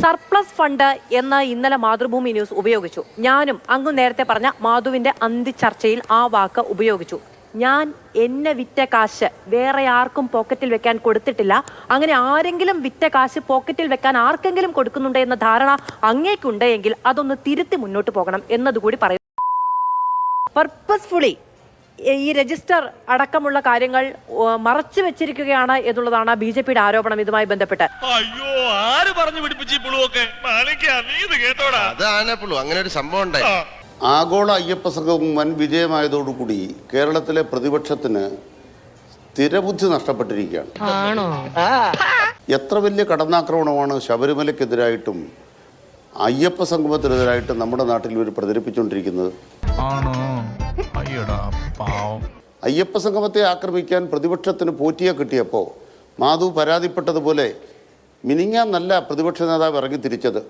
Surplus fund എന്ന് ഇന്നലെ Mathrubhumi news ഉപയോഗിച്ചു. ഞാനും അങ്ങ് നേരത്തെ പറഞ്ഞ മാധുവിന്റെ അന്തിച്ചർച്ചയിൽ ആ വാക്ക് ഉപയോഗിച്ചു. ഞാൻ എന്നെ വിറ്റ കാശ് വേറെ ആർക്കും പോക്കറ്റിൽ വെക്കാൻ കൊടുത്തിട്ടില്ല. അങ്ങനെ ആരെങ്കിലും വിറ്റ കാശ് പോക്കറ്റിൽ വെക്കാൻ ആർക്കെങ്കിലും കൊടുക്കുന്നുണ്ട് എന്ന ധാരണ അങ്ങേക്കുണ്ടെങ്കിൽ അതൊന്ന് തിരുത്തി മുന്നോട്ട് പോകണം എന്നതുകൂടി പറയും. പർപ്പസ്ഫുള്ളി ഈ രജിസ്റ്റർ അടക്കമുള്ള കാര്യങ്ങൾ മറച്ചു വെച്ചിരിക്കുകയാണ് എന്നുള്ളതാണ് BJPയുടെ ആരോപണം. ഇതുമായി ബന്ധപ്പെട്ട് അയ്യോ ആര് പറഞ്ഞു അങ്ങനെ ഒരു സംഭവം ഉണ്ടായി. ആഗോള അയ്യപ്പ സംഘം വൻ വിജയമായതോടുകൂടി കേരളത്തിലെ പ്രതിപക്ഷത്തിന് സ്ഥിരബുദ്ധി നഷ്ടപ്പെട്ടിരിക്കുകയാണ്. എത്ര വലിയ കടന്നാക്രമണമാണ് ശബരിമലയ്ക്കെതിരായിട്ടും അയ്യപ്പ സംഗമത്തിനെതിരായിട്ടും നമ്മുടെ നാട്ടിൽ ഇവർ പ്രചരിപ്പിച്ചുകൊണ്ടിരിക്കുന്നത്. അയ്യപ്പ സംഗമത്തെ ആക്രമിക്കാൻ പ്രതിപക്ഷത്തിന് പോറ്റിയെ കിട്ടിയപ്പോൾ മാധു പരാതിപ്പെട്ടതുപോലെ മിനിങ്ങാന്നല്ല പ്രതിപക്ഷ നേതാവ് ഇറങ്ങി തിരിച്ചത്.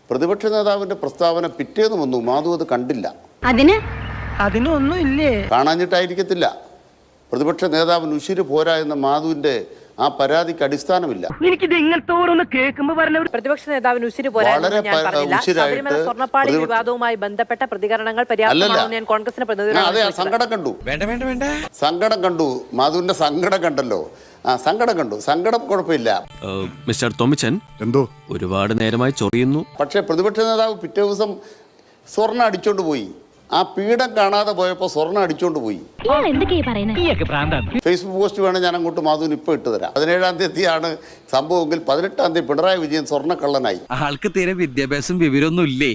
പ്രതിപക്ഷ നേതാവിന്റെ പ്രസ്താവന പിറ്റേന്ന് വന്നു. മാധു അത് കണ്ടില്ല. അതിനൊന്നും ഇല്ലേ, കാണാഞ്ഞിട്ടായിരിക്കത്തില്ല. പ്രതിപക്ഷ നേതാവിന് ഉശിര് പോരാ എന്ന മാധുവിന്റെ ആ പരാതിക്ക് അടിസ്ഥാനമില്ല. എനിക്കിത് ഇങ്ങനത്തെ ഓരോന്ന് കേൾക്കുമ്പോ പ്രതിപക്ഷ നേതാവിന് ഉശിര് പോരാ ഞാൻ പറഞ്ഞില്ല. ശബരിമല സ്വർണ്ണപ്പാളി വിവാദവുമായി ബന്ധപ്പെട്ട പ്രതികരണങ്ങൾ പര്യാപ്തമാണെന്ന് ഞാൻ കോൺഗ്രസിനെ സങ്കടം കണ്ടു. മാധുവിന്റെ സങ്കടം കണ്ടല്ലോ. സങ്കടം കണ്ടു. സങ്കടം കുഴപ്പമില്ല. മിസ്റ്റർ തോമച്ചൻ എന്തോ ഒരുപാട് നേരമായി ചൊറിയുന്നു. പക്ഷെ പ്രതിപക്ഷ നേതാവ് പിറ്റേ ദിവസം സ്വർണ്ണം അടിച്ചോണ്ട് പോയി. ആ പീഠം കാണാതെ പോയപ്പോ സ്വർണ്ണം അടിച്ചോണ്ട് പോയി. ഫേസ്ബുക്ക് പോസ്റ്റ് വേണം ഞാൻ അങ്ങോട്ട് മാധുവിന് ഇപ്പൊ ഇട്ടുതരാം. 17-ാം തീയതിയാണ് സംഭവമെങ്കിൽ 18-ാം തീയതി പിണറായി വിജയൻ സ്വർണ്ണക്കള്ളനായി. ആൾക്ക് തീരെ വിദ്യാഭ്യാസം വിവരമൊന്നും ഇല്ലേ,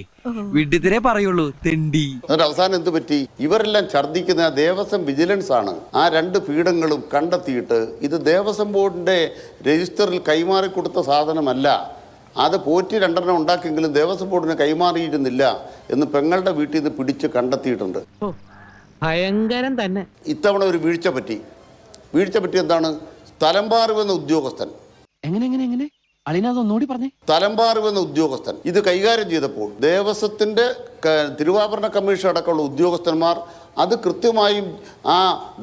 വിഡ്ഢിത്തിരെ പറയുള്ളൂ തെണ്ടി. എന്നിട്ട് അവസാനം എന്ത് പറ്റി? ഇവരെല്ലാം ഛർദ്ദിക്കുന്ന ദേവസ്വം വിജിലൻസ് ആണ് ആ 2 പീഠങ്ങളും കണ്ടെത്തിയിട്ട് ഇത് ദേവസ്വം ബോർഡിന്റെ രജിസ്റ്ററിൽ കൈമാറി കൊടുത്ത സാധനമല്ല, അത് പോറ്റി 2 ഉണ്ടാക്കിയെങ്കിലും ദേവസ്വം ബോർഡിന് കൈമാറിയിരുന്നില്ല എന്ന് പെങ്ങളുടെ വീട്ടിൽ നിന്ന് പിടിച്ച് കണ്ടെത്തിയിട്ടുണ്ട്. ഭയങ്കരം തന്നെ. ഇത്തവണ ഒരു വീഴ്ച പറ്റി എന്താണ്? തലമ്പാറുവെന്ന ഉദ്യോഗസ്ഥൻ തലമ്പാറുവെന്ന ഉദ്യോഗസ്ഥൻ ഇത് കൈകാര്യം ചെയ്തപ്പോൾ ദേവസ്വത്തിന്റെ തിരുവാഭരണ കമ്മീഷൻ അടക്കമുള്ള ഉദ്യോഗസ്ഥന്മാർ അത് കൃത്യമായും ആ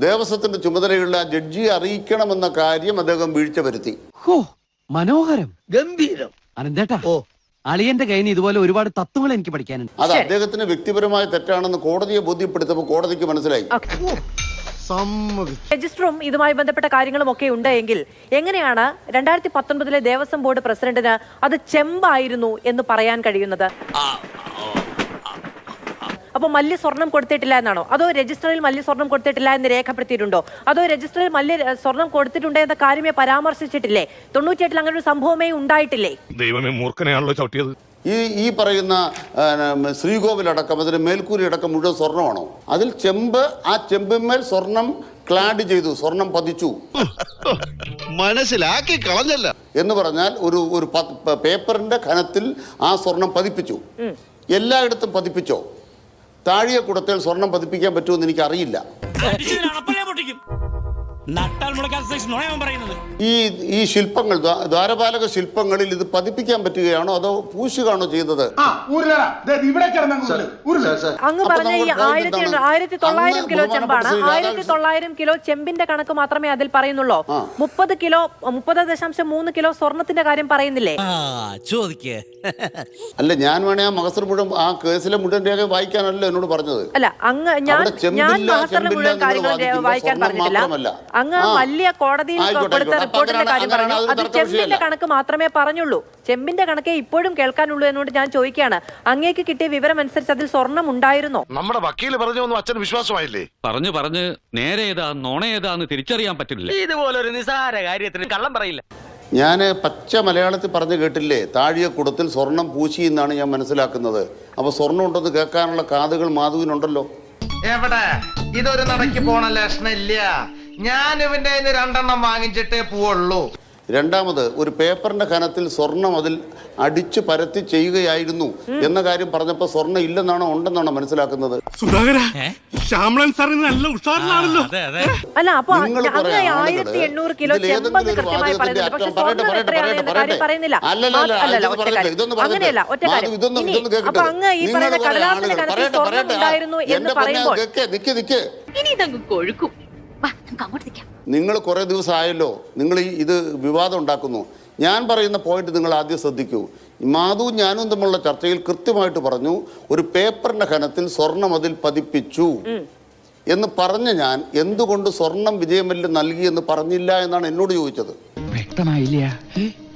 ദേവസ്വത്തിന്റെ ചുമതലയുള്ള ജഡ്ജിയെ അറിയിക്കണമെന്ന കാര്യം അദ്ദേഹം വീഴ്ച വരുത്തി. മനോഹരം, ഗംഭീരം. അനന്തേട്ടാ, അളിയന്റെ കയ്യിൽ നിന്ന് ഇതുപോലെ ഒരുപാട് തത്വങ്ങൾ എനിക്ക് പഠിക്കാനുണ്ട്. അത് അദ്ദേഹത്തിന് വ്യക്തിപരമായ തെറ്റാണെന്ന് കോടതിയെ ബോധ്യപ്പെടുത്തപ്പോൾ കോടതിക്ക് മനസ്സിലായി. രജിസ്റ്ററും ഇതുമായി ബന്ധപ്പെട്ട കാര്യങ്ങളും ഒക്കെ ഉണ്ടെങ്കിൽ എങ്ങനെയാണ് 2019 ദേവസ്വം ബോർഡ് പ്രസിഡന്റിന് അത് ചെമ്പായിരുന്നു എന്ന് പറയാൻ കഴിയുന്നത്? അപ്പൊ മല്യ സ്വർണം കൊടുത്തിട്ടില്ല എന്നാണോ? അതോ രജിസ്റ്ററിൽ മല്യ സ്വർണം കൊടുത്തിട്ടില്ല എന്ന് രേഖപ്പെടുത്തിയിട്ടുണ്ടോ? അതോ രജിസ്റ്ററിൽ മല്യ സ്വർണം കൊടുത്തിട്ടുണ്ട് എന്ന കാര്യമേ പരാമർശിച്ചിട്ടില്ലേ? 98-ൽ അങ്ങനെ ഒരു സംഭവമേ ഉണ്ടായിട്ടില്ലേ? ദൈവമേ, മൂർഖനെയാണല്ലോ ചവിട്ടിയത്. ഈ പറയുന്ന ശ്രീകോവിലടക്കം അതിന് മേൽക്കൂരി അടക്കം മുഴുവൻ സ്വർണ്ണമാണോ? അതിൽ ചെമ്പ്, ആ ചെമ്പിന്മേൽ സ്വർണം ക്ലാഡ് ചെയ്തു, സ്വർണം പതിച്ചു. മനസ്സിലാക്കി കളഞ്ഞല്ല എന്ന് പറഞ്ഞാൽ ഒരു പേപ്പറിന്റെ ഘനത്തിൽ ആ സ്വർണം പതിപ്പിച്ചു. എല്ലായിടത്തും പതിപ്പിച്ചോ? താഴിയ കുടത്തിൽ സ്വർണം പതിപ്പിക്കാൻ പറ്റുമെന്ന് എനിക്ക് അറിയില്ല. ഈ ശില്പങ്ങൾ, ദ്വാരപാലക ശില്പങ്ങളിൽ ഇത് പതിപ്പിക്കാൻ പറ്റുകയാണോ അതോ പൂശുകയാണോ ചെയ്തത്? അങ്ങ് പറഞ്ഞ ഈ 1900 കിലോ ചെമ്പാണ്. 1900 കിലോ ചെമ്പിന്റെ കണക്ക് മാത്രമേ അതിൽ പറയുന്നുള്ളൂ. 30.3 കിലോ സ്വർണത്തിന്റെ കാര്യം പറയുന്നില്ലേ? അല്ല, ഞാൻ വേണേ ആ മഹസർ മുഴുവൻ, ആ കേസിലെ മുഴുവൻ രേഖ വായിക്കാനല്ലോ എന്നോട് പറഞ്ഞത്. അല്ല, അങ്ങ് ഞാൻ മഹസറിന്റെ മുഴുവൻ കാര്യങ്ങൾ വായിക്കാൻ പറഞ്ഞിട്ടില്ല. അങ്ങ് വലിയ കോടതിയിൽ കൊടുത്ത റിപ്പോർട്ടിന്റെ കാര്യം പറഞ്ഞു. അത് ചെമ്പിന്റെ കണക്ക് മാത്രമേ പറഞ്ഞുള്ളൂ. ചെമ്പിന്റെ കണക്കേ ഇപ്പോഴും കേൾക്കാനുള്ളൂ എന്നോട് ഞാൻ ചോദിക്കുകയാണ്, അങ്ങേക്ക് കിട്ടിയ വിവരം അനുസരിച്ച് അതിൽ സ്വർണം ഉണ്ടായിരുന്നോ? നമ്മുടെ വക്കീല് പറഞ്ഞു, അച്ഛന് വിശ്വാസമായില്ലേ? പറഞ്ഞ് നേരെ ഏതാ നോണ ഏതാന്ന് തിരിച്ചറിയാൻ പറ്റില്ല. ഇതുപോലൊരു നിസാര കാര്യത്തിന് കള്ളം പറയില്ല. ഞാൻ പച്ച മലയാളത്തിൽ പറഞ്ഞു കേട്ടില്ലേ, താഴിയ കുടത്തിൽ സ്വർണം പൂശി എന്നാണ് ഞാൻ മനസ്സിലാക്കുന്നത്. അപ്പൊ സ്വർണം ഉണ്ടെന്ന് കേൾക്കാനുള്ള കാതുകൾ മാധുവിനുണ്ടല്ലോ. എവിടെ ഇതൊരു നടക്ക് പോണ ലക്ഷണില്ല. ഞാൻ ഇവന്റെ 2 വാങ്ങിച്ചിട്ടേ പോവുള്ളൂ. രണ്ടാമത്, ഒരു പേപ്പറിന്റെ ഘനത്തിൽ സ്വർണം അതിൽ അടിച്ചു പരത്തി ചെയ്യുകയായിരുന്നു എന്ന കാര്യം പറഞ്ഞപ്പോ സ്വർണ്ണം ഇല്ലെന്നാണോ ഉണ്ടെന്നാണോ മനസ്സിലാക്കുന്നത്? അല്ല, അപ്പൊ 1800 കിലോ ചെമ്പ് കൃത്യമായി പറയുന്നുണ്ട്. പക്ഷെ സ്വർണ്ണം എത്രയാണ് എന്ന കാര്യം പറയുന്നില്ല. അങ്ങനെയല്ല, ഒറ്റ കാര്യം. അപ്പൊ അങ്ങ് ഈ പറയുന്ന കടലാസിന്റെ കണക്കിൽ സ്വർണ്ണം ഉണ്ടായിരുന്നു എന്ന് പറയുമ്പോൾ നിങ്ങൾ കുറെ ദിവസം ആയല്ലോ നിങ്ങൾ ഇത് വിവാദം ഉണ്ടാക്കുന്നു. ഞാൻ പറയുന്ന പോയിന്റ് നിങ്ങൾ ആദ്യം ശ്രദ്ധിക്കൂ. മാധുവും ഞാനും തമ്മിലുള്ള ചർച്ചയിൽ കൃത്യമായിട്ട് പറഞ്ഞു ഒരു പേപ്പറിന്റെ ഘനത്തിൽ സ്വർണം അതിൽ പതിപ്പിച്ചു എന്ന് പറഞ്ഞ ഞാൻ എന്തുകൊണ്ട് സ്വർണം വിജയമല്യ നൽകി എന്ന് പറഞ്ഞില്ല എന്നാണ് എന്നോട് ചോദിച്ചത്.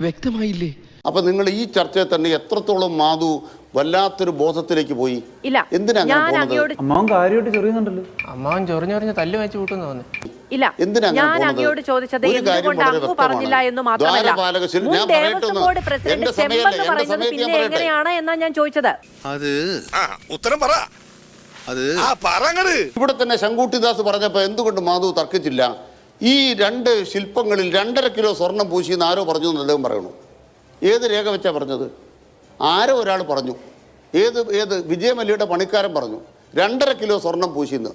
വ്യക്തമായില്ലേ? അപ്പൊ നിങ്ങൾ ഈ ചർച്ചയിൽ തന്നെ എത്രത്തോളം മാധു വല്ലാത്തൊരു ബോധത്തിലേക്ക് പോയി? ഇല്ല, എന്തിനാ ഞാൻ അങ്ങയോട് അമ്മാവൻ കാര്യമായിട്ട് ചൊറിയുന്നുണ്ടല്ലോ. അമ്മാവൻ ചൊറിഞ്ഞൊറിഞ്ഞ് തല്ല് വെച്ച് കൂട്ടുന്നു തോന്നി. ഇല്ല, എന്തിനാ ഞാൻ അങ്ങയോട് ചോദിച്ചത് എന്തുകൊണ്ട് അങ്ങ് പറഞ്ഞില്ല എന്ന് മാത്രമല്ല, മുൻ ദേവസ്വം ബോർഡ് പ്രസിഡന്റ് ചെമ്പെന്ന് പറയുന്നത് പിന്നെ എങ്ങനെയാണ് എന്നാ ഞാൻ ചോദിച്ചത്. അത് ഉത്തരം പറ. ഇവിടെ തന്നെ ശങ്കുട്ടിദാസ് പറഞ്ഞപ്പോ എന്തുകൊണ്ട് മാധു തർക്കിച്ചില്ല? ഈ രണ്ട് ശില്പങ്ങളിൽ 2.5 കിലോ സ്വർണം പൂശിയെന്ന് ആരോ പറഞ്ഞു എന്ന് അദ്ദേഹം പറയണു. ഏത് രേഖ വെച്ചാ പറഞ്ഞത്? ആരോ ഒരാൾ പറഞ്ഞു. ഏത് വിജയമല്യയുടെ പണിക്കാരൻ പറഞ്ഞു 2.5 കിലോ സ്വർണം പൂശിന്ന്.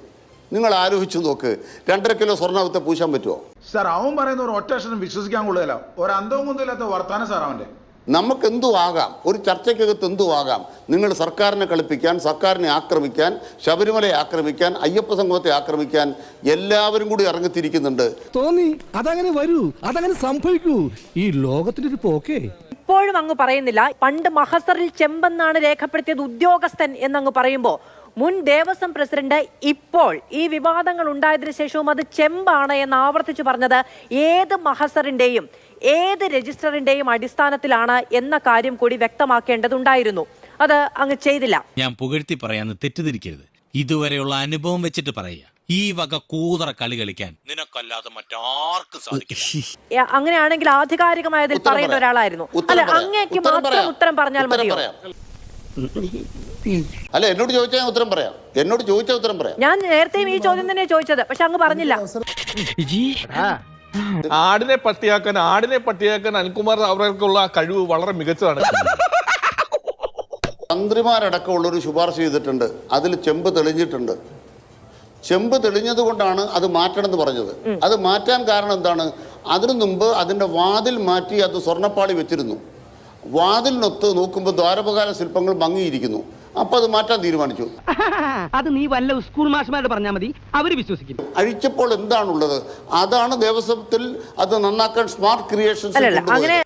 നിങ്ങൾ ആലോചിച്ചു നോക്ക്, 2.5 കിലോ സ്വർണ്ണത്തെ പൂശാൻ പറ്റുമോ? സാർ അവൻ പറയുന്ന ഒരു ഒറ്റ അക്ഷരം വിശ്വസിക്കാൻ കൊള്ളുകയില്ല. ഒരു അന്തവും കുന്തമില്ലാത്ത വർത്താനം സാർ അവന്റെ. നമുക്ക് എന്തു ആകാം, ഒരു ചർച്ചയ്ക്കകത്ത് എന്തു ആകാം. നിങ്ങൾ സർക്കാരിനെ കളിപ്പിക്കാൻ, സർക്കാരിനെ ആക്രമിക്കാൻ, ശബരിമലയെ ആക്രമിക്കാൻ, അയ്യപ്പ സംഘത്തെ ആക്രമിക്കാൻ എല്ലാവരും കൂടി ഇറങ്ങിത്തിരിക്കുന്നുണ്ട്. തോന്നി അതങ്ങനെ വരൂ, അതങ്ങനെ സംഭവിക്കൂ. ഈ ലോകത്തിന്റെ ഒരു പോക്കേ. ഇപ്പോഴും അങ്ങ് പറയുന്നില്ല. പണ്ട് മഹസറിൽ ചെമ്പെന്നാണ് രേഖപ്പെടുത്തിയത് ഉദ്യോഗസ്ഥൻ എന്നങ്ങ് പറയുമ്പോൾ മുൻ ദേവസ്വം പ്രസിഡന്റ് ഇപ്പോൾ ഈ വിവാദങ്ങൾ ഉണ്ടായതിനു ശേഷവും അത് ചെമ്പാണ് എന്ന് ആവർത്തിച്ചു പറഞ്ഞത് ഏത് മഹസറിന്റെയും ഏത് രജിസ്റ്ററിന്റെയും അടിസ്ഥാനത്തിലാണ് എന്ന കാര്യം കൂടി വ്യക്തമാക്കേണ്ടതുണ്ടായിരുന്നു. അത് അങ്ങ് ചെയ്തില്ല. ഞാൻ പുകഴ്ത്തി പറയാന്ന് തെറ്റിദ്ധരിക്കരുത്. ഇതുവരെയുള്ള അനുഭവം വെച്ചിട്ട് പറയുക, ഈ വക കൂതറ കളി കളിക്കാൻ നിനക്കല്ലാതെ മറ്റാർക്കും സാധിക്കില്ല. അങ്ങനെയാണെങ്കിൽ ആധികാരികമായതിൽ പറയേണ്ട ഒരാളായിരുന്നു. അല്ല, അങ്ങേക്ക് മാത്രം ഉത്തരം പറഞ്ഞാൽ മതിയോ? അല്ല, എന്നോട് ചോദിച്ചാൽ ഉത്തരം പറയാം. എന്നോട് ചോദിച്ച ഉത്തരം പറയാം. ഞാൻ നേരത്തെയും ഈ ചോദ്യം തന്നെ ചോദിച്ചത്, പക്ഷെ അങ്ങ് പറഞ്ഞില്ല. ആടിനെ പട്ടിയാക്കാൻ അനിൽകുമാർ അവർക്കുള്ള കഴിവ് വളരെ മികച്ചതാണ്. മന്ത്രിമാരടക്കമുള്ളൊരു ശുപാർശ ചെയ്തിട്ടുണ്ട്. അതിൽ ചെമ്പ് തെളിഞ്ഞിട്ടുണ്ട്. ചെമ്പ് തെളിഞ്ഞത് കൊണ്ടാണ് അത് മാറ്റണമെന്ന് പറഞ്ഞത്. അത് മാറ്റാൻ കാരണം എന്താണ്? അതിനു മുമ്പ് അതിൻ്റെ വാതിൽ മാറ്റി അത് സ്വർണ്ണപ്പാളി വെച്ചിരുന്നു. വാതിലിനൊത്ത് നോക്കുമ്പോൾ ദ്വാരപകാല ശില്പങ്ങൾ മങ്ങിയിരിക്കുന്നു. അപ്പൊ അത് മാറ്റാൻ തീരുമാനിച്ചു. അത് നീ വല്ല സ്കൂൾ മാഷ്മാരോട് പറഞ്ഞാൽ മതി, അവര് വിശ്വസിക്കും. അഴിച്ചപ്പോൾ എന്താണുള്ളത്? അതാണ് ദേവസ്വത്തിൽ അത് നന്നാക്കാൻ സ്മാർട്ട് ക്രിയേഷൻസ്.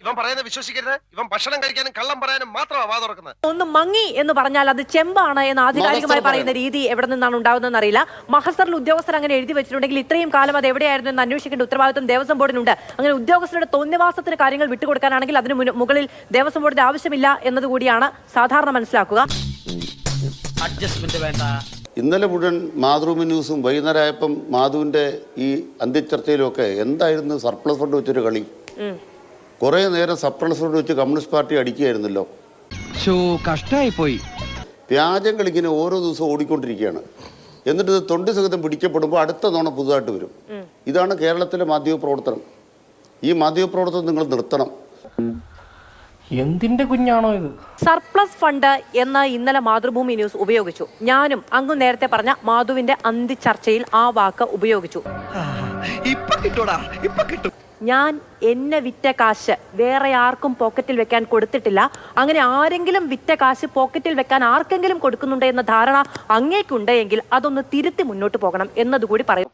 ഇവൻ പറയുന്നത് വിശ്വസിക്കരുത്. ഇവൻ ഭക്ഷണം കഴിക്കാനും കള്ളം പറയാനും മാത്രമാണ് വാ തുറക്കുന്നത്. ഒന്ന് മങ്ങി എന്ന് പറഞ്ഞാൽ അത് ചെമ്പാണ് എന്ന് ആധികാരികമായി പറയുന്ന രീതി എവിടെ നിന്നാണ് ഉണ്ടാവുന്നതെന്ന് അറിയില്ല. മഹസറിൽ ഉദ്യോഗസ്ഥർ അങ്ങനെ എഴുതി വെച്ചിട്ടുണ്ടെങ്കിൽ ഇത്രയും കാലം അത് എവിടെയായിരുന്നു എന്ന് അന്വേഷിക്കേണ്ട ഉത്തരവാദിത്വം ദേവസ്വം ബോർഡിനുണ്ട്. അങ്ങനെ ഉദ്യോഗസ്ഥരുടെ തോന്നിവാസത്തിന് കാര്യങ്ങൾ വിട്ടുകൊടുക്കാനാണെങ്കിൽ അതിന് മുകളിൽ ദേവസ്വം ബോർഡിന്റെ ആവശ്യമില്ല എന്നതുകൂടിയാണ് സാധാരണ മനസ്സിലാക്കുക. ഇന്നലെ മുഴുവൻ മാതൃഭൂമി ന്യൂസും വൈകുന്നേരമായപ്പം മാധുവിന്റെ ഈ അന്ത്യചർച്ചയിലൊക്കെ എന്തായിരുന്നു സർപ്ലസ് ഫണ്ട് വെച്ചൊരു കളി. കുറെ നേരം സർപ്ലസ് ഫണ്ട് വെച്ച് കമ്മ്യൂണിസ്റ്റ് പാർട്ടി അടിക്കുകയായിരുന്നല്ലോ. കഷ്ടായി പോയി. വ്യാജങ്ങൾ ഇങ്ങനെ ഓരോ ദിവസവും ഓടിക്കൊണ്ടിരിക്കുകയാണ്. എന്നിട്ട് ഇത് തൊണ്ടി സഹിതം പിടിക്കപ്പെടുമ്പോൾ അടുത്ത തവണ പുതുതായിട്ട് വരും. ഇതാണ് കേരളത്തിലെ മാധ്യമപ്രവർത്തനം. ഈ മാധ്യമപ്രവർത്തനം നിങ്ങൾ നിർത്തണം. എന്തിന്റെ കുഞ്ഞാണോ ഇത്? സർപ്ലസ് ഫണ്ട് എന്ന് ഇന്നലെ മാതൃഭൂമി ന്യൂസ് ഉപയോഗിച്ചു. ഞാനും അങ്ങ് നേരത്തെ പറഞ്ഞ മാധുവിന്റെ അന്ത്യചർച്ചയിൽ ആ വാക്ക് ഉപയോഗിച്ചു. ഞാൻ എന്നെ വിറ്റ കാശ് വേറെ ആർക്കും പോക്കറ്റിൽ വെക്കാൻ കൊടുത്തിട്ടില്ല. അങ്ങനെ ആരെങ്കിലും വിറ്റ കാശ് പോക്കറ്റിൽ വെക്കാൻ ആർക്കെങ്കിലും കൊടുക്കുന്നുണ്ട് എന്ന ധാരണ അങ്ങേക്കുണ്ടെങ്കിൽ അതൊന്ന് തിരുത്തി മുന്നോട്ട് പോകണം എന്നതുകൂടി പറയും.